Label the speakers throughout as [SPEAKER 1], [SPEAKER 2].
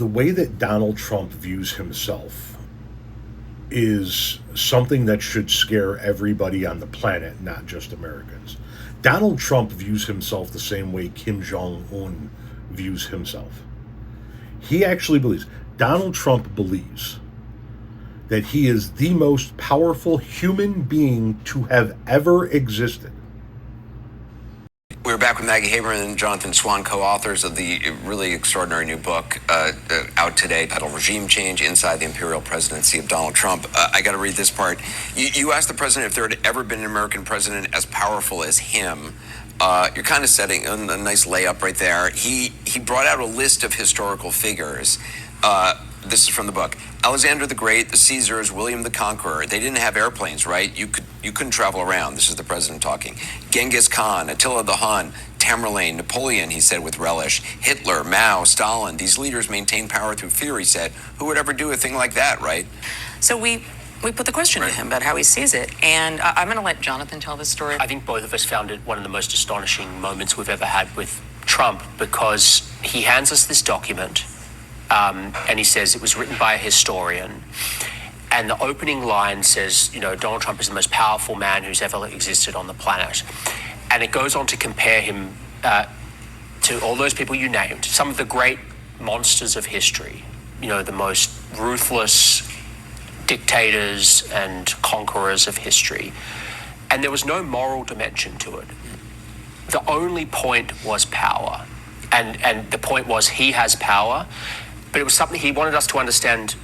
[SPEAKER 1] the way that Donald Trump views himself is something that should scare everybody on the planet, not just Americans. Donald Trump views himself the same way Kim Jong-un views himself. He actually believes, Donald Trump believes that he is the most powerful human being to have ever existed.
[SPEAKER 2] We're back with Maggie Haberman and Jonathan Swan, co-authors of the really extraordinary new book out today titled Regime Change Inside the Imperial Presidency of Donald Trump. I got to read this part. You asked the president if there had ever been an American president as powerful as him. You're kind of setting a nice layup right there. He brought out a list of historical figures. This is from the book. Alexander the Great, the Caesars, William the Conqueror. They didn't have airplanes, right? You couldn't travel around. This is the president talking. Genghis Khan, Attila the Hun, Tamerlane, Napoleon, he said with relish. Hitler, Mao, Stalin. These leaders maintained power through fear, he said. Who would ever do a thing like that, right?
[SPEAKER 3] So we put the question to him about how he sees it, and I'm going to let Jonathan tell this story.
[SPEAKER 4] I think both of us found it one of the most astonishing moments we've ever had with Trump, because he hands us this document, and he says it was written by a historian. And the opening line says, Donald Trump is the most powerful man who's ever existed on the planet. And it goes on to compare him to all those people you named, some of the great monsters of history, the most ruthless dictators and conquerors of history. And there was no moral dimension to it. The only point was power. And the point was he has power. But it was something he wanted us to understand,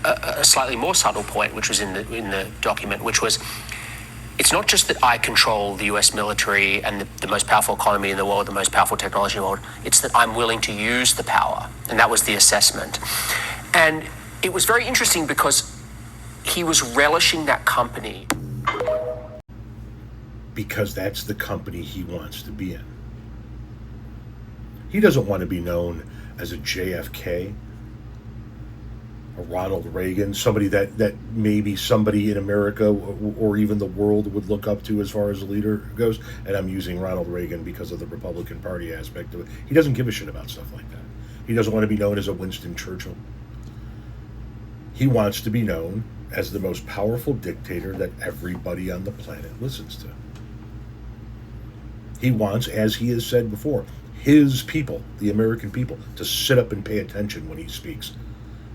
[SPEAKER 4] a slightly more subtle point, which was in the document, which was, it's not just that I control the US military and the most powerful economy in the world, the most powerful technology in the world. It's that I'm willing to use the power. And that was the assessment. And it was very interesting because he was relishing that company.
[SPEAKER 1] Because that's the company he wants to be in. He doesn't want to be known as a JFK, a Ronald Reagan, somebody that maybe somebody in America or even the world would look up to as far as a leader goes. And I'm using Ronald Reagan because of the Republican Party aspect of it. He doesn't give a shit about stuff like that. He doesn't want to be known as a Winston Churchill. He wants to be known as the most powerful dictator that everybody on the planet listens to. He wants, as he has said before, his people, the American people, to sit up and pay attention when he speaks,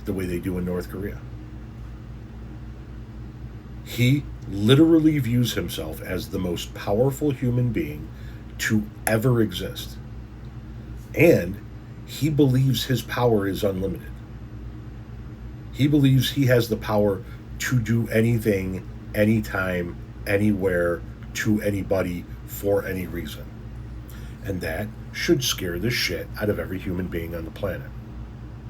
[SPEAKER 1] the way they do in North Korea. He literally views himself as the most powerful human being to ever exist. And he believes his power is unlimited. He believes he has the power to do anything, anytime, anywhere, to anybody, for any reason. And that should scare the shit out of every human being on the planet.